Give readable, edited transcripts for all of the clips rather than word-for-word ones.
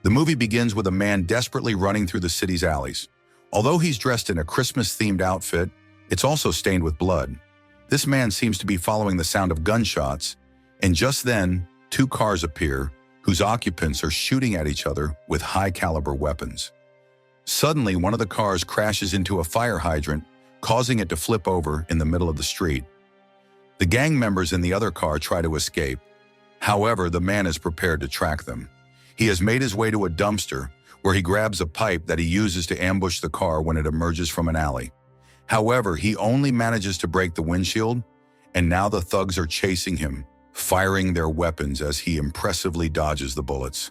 The movie begins with a man desperately running through the city's alleys. Although he's dressed in a Christmas-themed outfit, it's also stained with blood. This man seems to be following the sound of gunshots, and just then, two cars appear, whose occupants are shooting at each other with high-caliber weapons. Suddenly, one of the cars crashes into a fire hydrant, causing it to flip over in the middle of the street. The gang members in the other car try to escape. However, the man is prepared to track them. He has made his way to a dumpster, where he grabs a pipe that he uses to ambush the car when it emerges from an alley. However, he only manages to break the windshield, and now the thugs are chasing him, firing their weapons as he impressively dodges the bullets.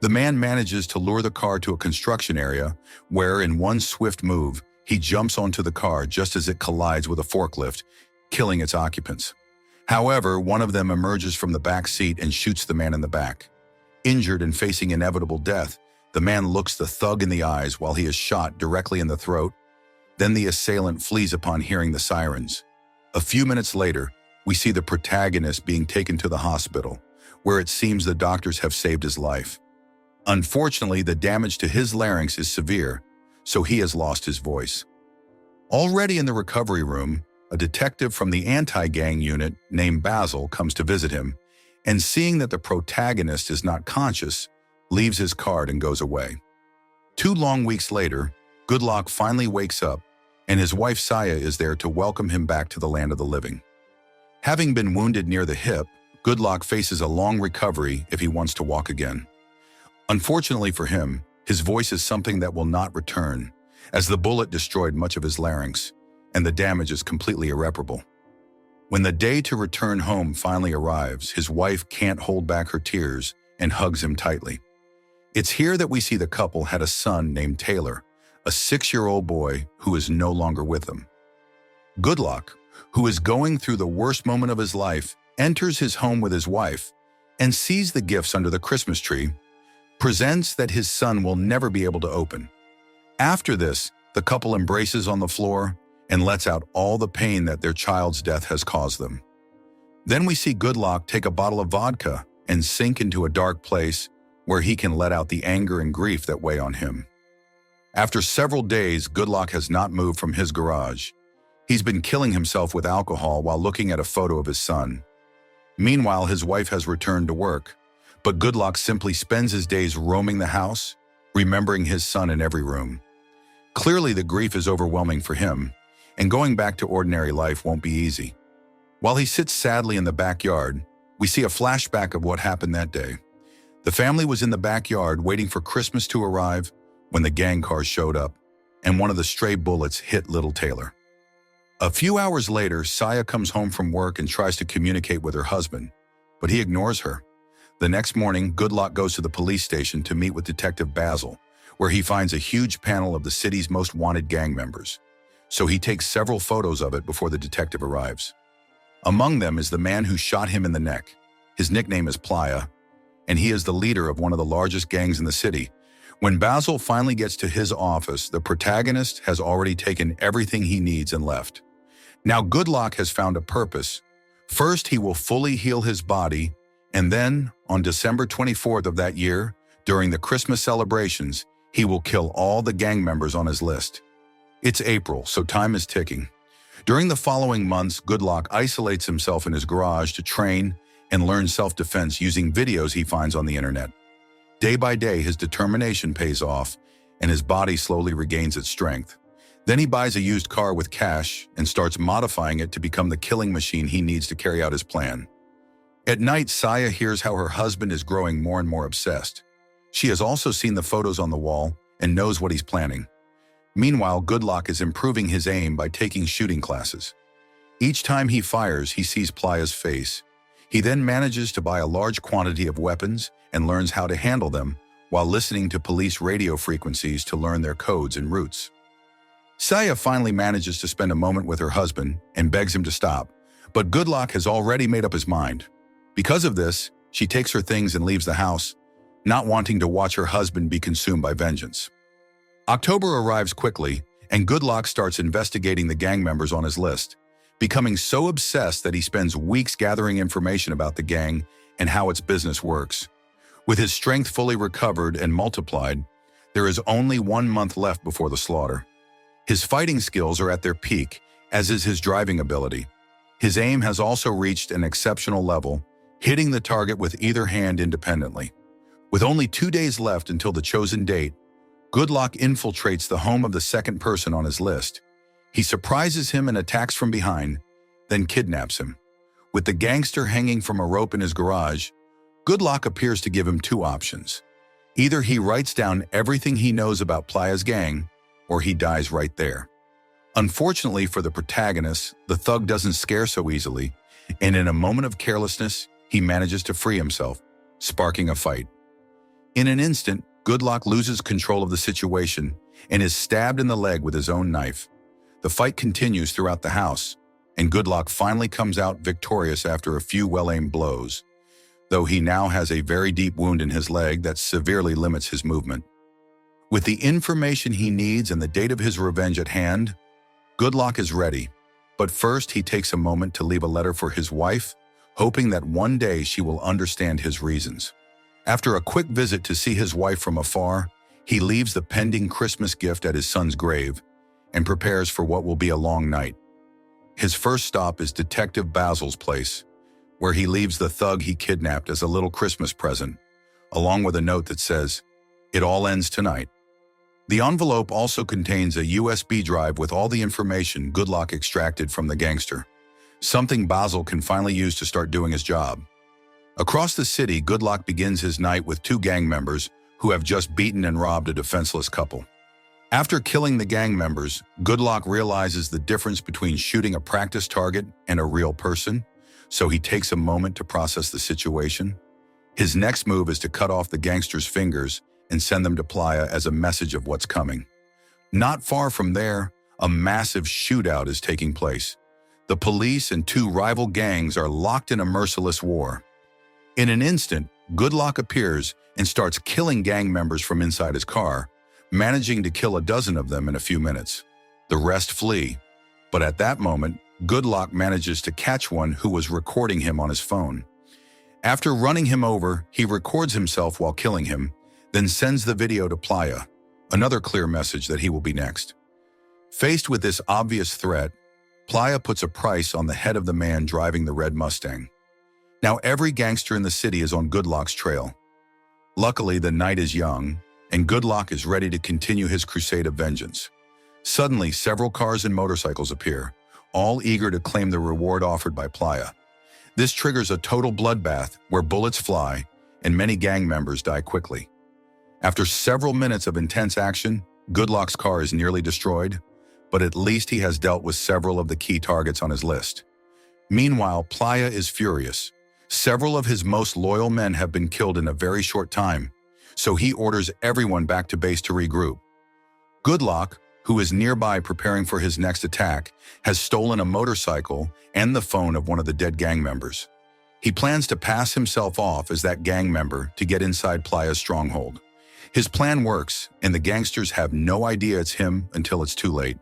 The man manages to lure the car to a construction area, where in one swift move, he jumps onto the car just as it collides with a forklift, killing its occupants. However, one of them emerges from the back seat and shoots the man in the back. Injured and facing inevitable death, the man looks the thug in the eyes while he is shot directly in the throat. Then the assailant flees upon hearing the sirens. A few minutes later, we see the protagonist being taken to the hospital, where it seems the doctors have saved his life. Unfortunately, the damage to his larynx is severe, so he has lost his voice. Already in the recovery room, a detective from the anti-gang unit named Basil comes to visit him, and seeing that the protagonist is not conscious, leaves his card and goes away. 2 long weeks later, Goodlock finally wakes up, and his wife Saya is there to welcome him back to the land of the living. Having been wounded near the hip, Goodlock faces a long recovery if he wants to walk again. Unfortunately for him, his voice is something that will not return, as the bullet destroyed much of his larynx, and the damage is completely irreparable. When the day to return home finally arrives, his wife can't hold back her tears and hugs him tightly. It's here that we see the couple had a son named Taylor, a 6-year-old boy who is no longer with them. Goodlock, who is going through the worst moment of his life, enters his home with his wife and sees the gifts under the Christmas tree, presents that his son will never be able to open. After this, the couple embraces on the floor and lets out all the pain that their child's death has caused them. Then we see Goodlock take a bottle of vodka and sink into a dark place where he can let out the anger and grief that weigh on him. After several days, Goodlock has not moved from his garage. He's been killing himself with alcohol while looking at a photo of his son. Meanwhile, his wife has returned to work, but Goodlock simply spends his days roaming the house, remembering his son in every room. Clearly, the grief is overwhelming for him, and going back to ordinary life won't be easy. While he sits sadly in the backyard, we see a flashback of what happened that day. The family was in the backyard waiting for Christmas to arrive when the gang car showed up, and one of the stray bullets hit little Taylor. A few hours later, Saya comes home from work and tries to communicate with her husband, but he ignores her. The next morning, Goodlock goes to the police station to meet with Detective Basil, where he finds a huge panel of the city's most wanted gang members. So he takes several photos of it before the detective arrives. Among them is the man who shot him in the neck. His nickname is Playa, and he is the leader of one of the largest gangs in the city. When Basil finally gets to his office, the protagonist has already taken everything he needs and left. Now Goodlock has found a purpose. First, he will fully heal his body, and then, on December 24th of that year, during the Christmas celebrations, he will kill all the gang members on his list. It's April, so time is ticking. During the following months, Goodlock isolates himself in his garage to train and learn self-defense using videos he finds on the internet. Day by day, his determination pays off, and his body slowly regains its strength. Then he buys a used car with cash and starts modifying it to become the killing machine he needs to carry out his plan. At night, Saya hears how her husband is growing more and more obsessed. She has also seen the photos on the wall and knows what he's planning. Meanwhile, Goodlock is improving his aim by taking shooting classes. Each time he fires, he sees Playa's face. He then manages to buy a large quantity of weapons and learns how to handle them while listening to police radio frequencies to learn their codes and routes. Saya finally manages to spend a moment with her husband and begs him to stop, but Goodlock has already made up his mind. Because of this, she takes her things and leaves the house, not wanting to watch her husband be consumed by vengeance. October arrives quickly, and Goodlock starts investigating the gang members on his list, becoming so obsessed that he spends weeks gathering information about the gang and how its business works. With his strength fully recovered and multiplied, there is only 1 month left before the slaughter. His fighting skills are at their peak, as is his driving ability. His aim has also reached an exceptional level, hitting the target with either hand independently. With only 2 days left until the chosen date, Goodlock infiltrates the home of the second person on his list. He surprises him and attacks from behind, then kidnaps him. With the gangster hanging from a rope in his garage, Goodlock appears to give him 2 options. Either he writes down everything he knows about Playa's gang, or he dies right there. Unfortunately for the protagonist, the thug doesn't scare so easily, and in a moment of carelessness, he manages to free himself, sparking a fight. In an instant, Goodlock loses control of the situation and is stabbed in the leg with his own knife. The fight continues throughout the house, and Goodlock finally comes out victorious after a few well-aimed blows, though he now has a very deep wound in his leg that severely limits his movement. With the information he needs and the date of his revenge at hand, Goodlock is ready, but first he takes a moment to leave a letter for his wife, hoping that one day she will understand his reasons. After a quick visit to see his wife from afar, he leaves the pending Christmas gift at his son's grave and prepares for what will be a long night. His first stop is Detective Basil's place, where he leaves the thug he kidnapped as a little Christmas present, along with a note that says, "It all ends tonight." The envelope also contains a USB drive with all the information Goodlock extracted from the gangster, something Basil can finally use to start doing his job. Across the city, Goodlock begins his night with 2 gang members who have just beaten and robbed a defenseless couple. After killing the gang members, Goodlock realizes the difference between shooting a practice target and a real person, so he takes a moment to process the situation. His next move is to cut off the gangsters' fingers and send them to Playa as a message of what's coming. Not far from there, a massive shootout is taking place. The police and 2 rival gangs are locked in a merciless war. In an instant, Goodlock appears and starts killing gang members from inside his car, managing to kill a dozen of them in a few minutes. The rest flee, but at that moment, Goodlock manages to catch one who was recording him on his phone. After running him over, he records himself while killing him, then sends the video to Playa, another clear message that he will be next. Faced with this obvious threat, Playa puts a price on the head of the man driving the red Mustang. Now every gangster in the city is on Goodlock's trail. Luckily, the night is young, and Goodlock is ready to continue his crusade of vengeance. Suddenly, several cars and motorcycles appear, all eager to claim the reward offered by Playa. This triggers a total bloodbath where bullets fly and many gang members die quickly. After several minutes of intense action, Goodlock's car is nearly destroyed, but at least he has dealt with several of the key targets on his list. Meanwhile, Playa is furious. Several of his most loyal men have been killed in a very short time, so he orders everyone back to base to regroup. Goodlock, who is nearby preparing for his next attack, has stolen a motorcycle and the phone of one of the dead gang members. He plans to pass himself off as that gang member to get inside Playa's stronghold. His plan works, and the gangsters have no idea it's him until it's too late.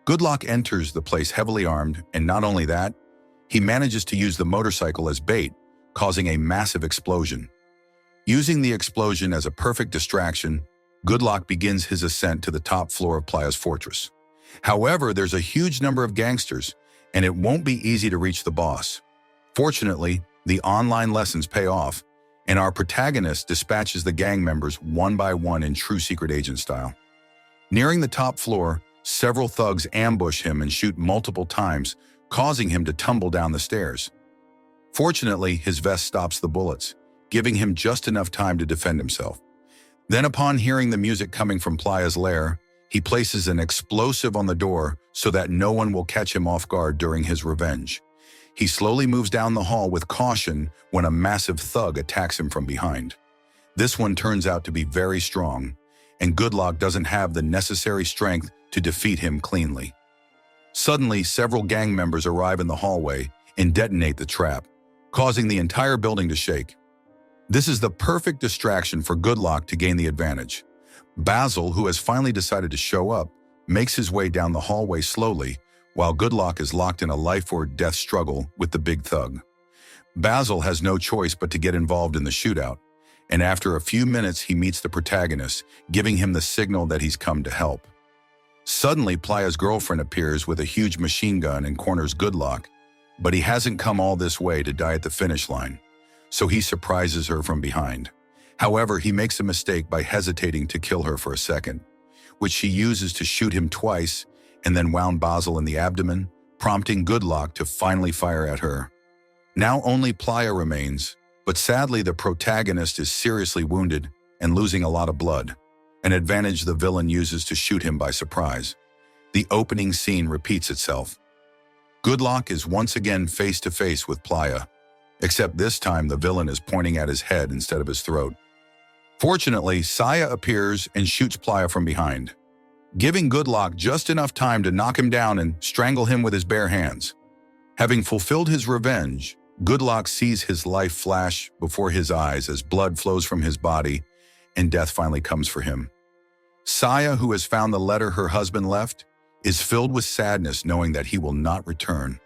Goodlock enters the place heavily armed, and not only that, he manages to use the motorcycle as bait, causing a massive explosion. Using the explosion as a perfect distraction, Goodlock begins his ascent to the top floor of Playa's fortress. However, there's a huge number of gangsters, and it won't be easy to reach the boss. Fortunately, the online lessons pay off, and our protagonist dispatches the gang members one by one in true secret agent style. Nearing the top floor, several thugs ambush him and shoot multiple times, causing him to tumble down the stairs. Fortunately, his vest stops the bullets, giving him just enough time to defend himself. Then, upon hearing the music coming from Playa's lair, he places an explosive on the door so that no one will catch him off guard during his revenge. He slowly moves down the hall with caution when a massive thug attacks him from behind. This one turns out to be very strong, and Goodlock doesn't have the necessary strength to defeat him cleanly. Suddenly, several gang members arrive in the hallway and detonate the trap, causing the entire building to shake. This is the perfect distraction for Goodlock to gain the advantage. Basil, who has finally decided to show up, makes his way down the hallway slowly, while Goodlock is locked in a life-or-death struggle with the big thug. Basil has no choice but to get involved in the shootout, and after a few minutes he meets the protagonist, giving him the signal that he's come to help. Suddenly, Playa's girlfriend appears with a huge machine gun and corners Goodlock, but he hasn't come all this way to die at the finish line, so he surprises her from behind. However, he makes a mistake by hesitating to kill her for a second, which she uses to shoot him twice and then wound Basil in the abdomen, prompting Goodlock to finally fire at her. Now only Playa remains, but sadly the protagonist is seriously wounded and losing a lot of blood, an advantage the villain uses to shoot him by surprise. The opening scene repeats itself. Goodlock is once again face to face with Playa, except this time the villain is pointing at his head instead of his throat. Fortunately, Saya appears and shoots Playa from behind, giving Goodlock just enough time to knock him down and strangle him with his bare hands. Having fulfilled his revenge, Goodlock sees his life flash before his eyes as blood flows from his body and death finally comes for him. Saya, who has found the letter her husband left, is filled with sadness knowing that he will not return.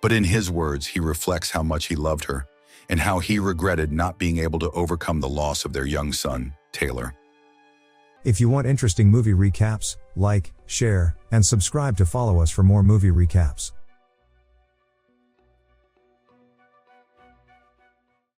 But in his words, he reflects how much he loved her and how he regretted not being able to overcome the loss of their young son, Taylor. If you want interesting movie recaps, like, share, and subscribe to follow us for more movie recaps.